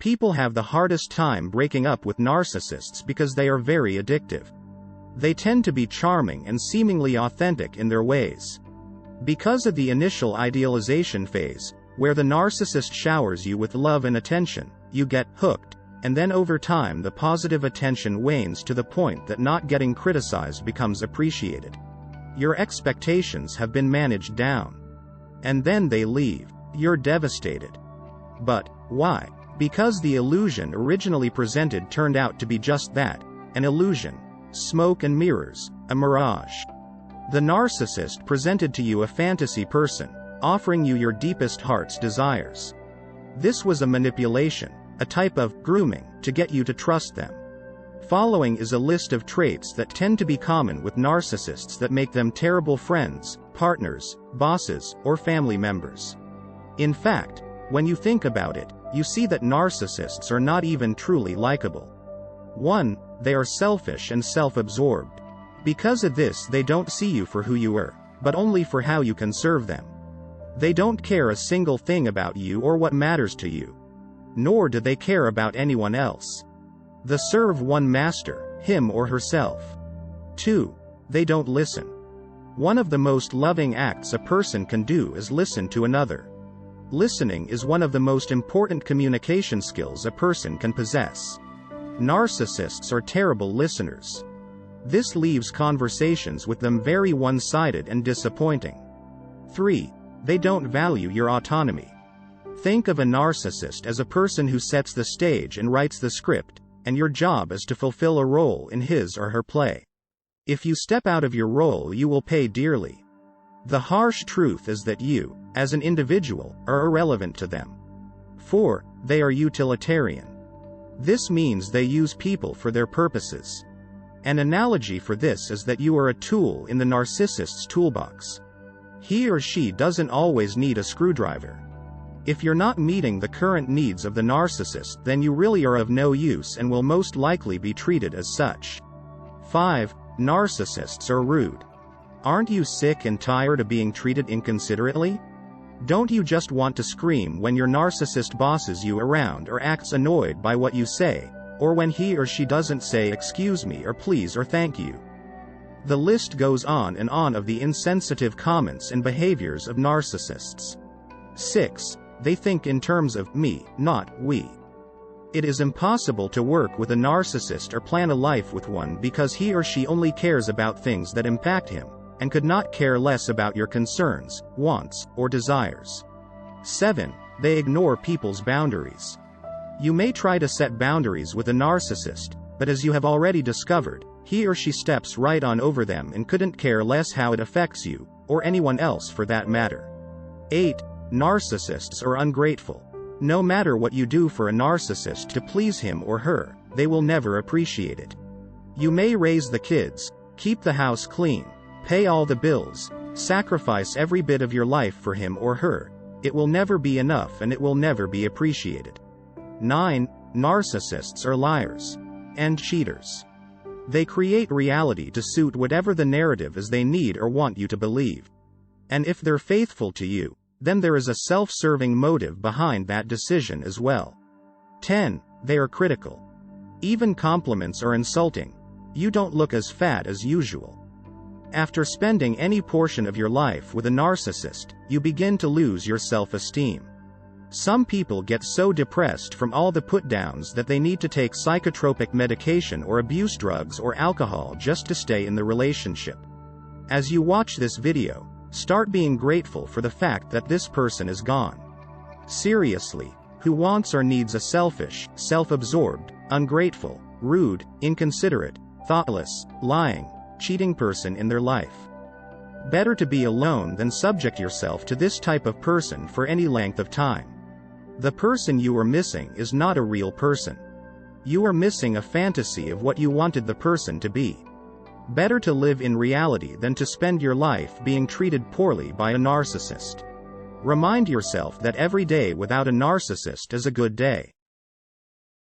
People have the hardest time breaking up with narcissists because they are very addictive. They tend to be charming and seemingly authentic in their ways. Because of the initial idealization phase, where the narcissist showers you with love and attention, you get hooked, and then over time the positive attention wanes to the point that not getting criticized becomes appreciated. Your expectations have been managed down. And then they leave. You're devastated. But why? Because the illusion originally presented turned out to be just that, an illusion. Smoke and mirrors, a mirage. The narcissist presented to you a fantasy person, offering you your deepest heart's desires. This was a manipulation, a type of grooming, to get you to trust them. Following is a list of traits that tend to be common with narcissists that make them terrible friends, partners, bosses, or family members. In fact, when you think about it, you see that narcissists are not even truly likable. 1. They are selfish and self-absorbed. Because of this, they don't see you for who you are, but only for how you can serve them. They don't care a single thing about you or what matters to you. Nor do they care about anyone else. They serve one master, him or herself. 2. They don't listen. One of the most loving acts a person can do is listen to another. Listening is one of the most important communication skills a person can possess. Narcissists are terrible listeners. This leaves conversations with them very one-sided and disappointing. 3. They don't value your autonomy. Think of a narcissist as a person who sets the stage and writes the script, and your job is to fulfill a role in his or her play. If you step out of your role, you will pay dearly. The harsh truth is that you, as an individual, are irrelevant to them. 4. They are utilitarian. This means they use people for their purposes. An analogy for this is that you are a tool in the narcissist's toolbox. He or she doesn't always need a screwdriver. If you're not meeting the current needs of the narcissist, then you really are of no use and will most likely be treated as such. 5. Narcissists are rude. Aren't you sick and tired of being treated inconsiderately? Don't you just want to scream when your narcissist bosses you around or acts annoyed by what you say, or when he or she doesn't say excuse me or please or thank you? The list goes on and on of the insensitive comments and behaviors of narcissists. 6. They think in terms of me, not we. It is impossible to work with a narcissist or plan a life with one because he or she only cares about things that impact him, and could not care less about your concerns, wants, or desires. 7. They ignore people's boundaries. You may try to set boundaries with a narcissist, but as you have already discovered, he or she steps right on over them and couldn't care less how it affects you, or anyone else for that matter. 8. Narcissists are ungrateful. No matter what you do for a narcissist to please him or her, they will never appreciate it. You may raise the kids, keep the house clean, pay all the bills, sacrifice every bit of your life for him or her. It will never be enough and it will never be appreciated. 9. Narcissists are liars and cheaters. They create reality to suit whatever the narrative is they need or want you to believe. And if they're faithful to you, then there is a self-serving motive behind that decision as well. 10. They are critical. Even compliments are insulting. You don't look as fat as usual. After spending any portion of your life with a narcissist, you begin to lose your self-esteem. Some people get so depressed from all the put-downs that they need to take psychotropic medication or abuse drugs or alcohol just to stay in the relationship. As you watch this video, start being grateful for the fact that this person is gone. Seriously, who wants or needs a selfish, self-absorbed, ungrateful, rude, inconsiderate, thoughtless, lying, cheating person in their life? Better to be alone than subject yourself to this type of person for any length of time. The person you are missing is not a real person. You are missing a fantasy of what you wanted the person to be. Better to live in reality than to spend your life being treated poorly by a narcissist. Remind yourself that every day without a narcissist is a good day.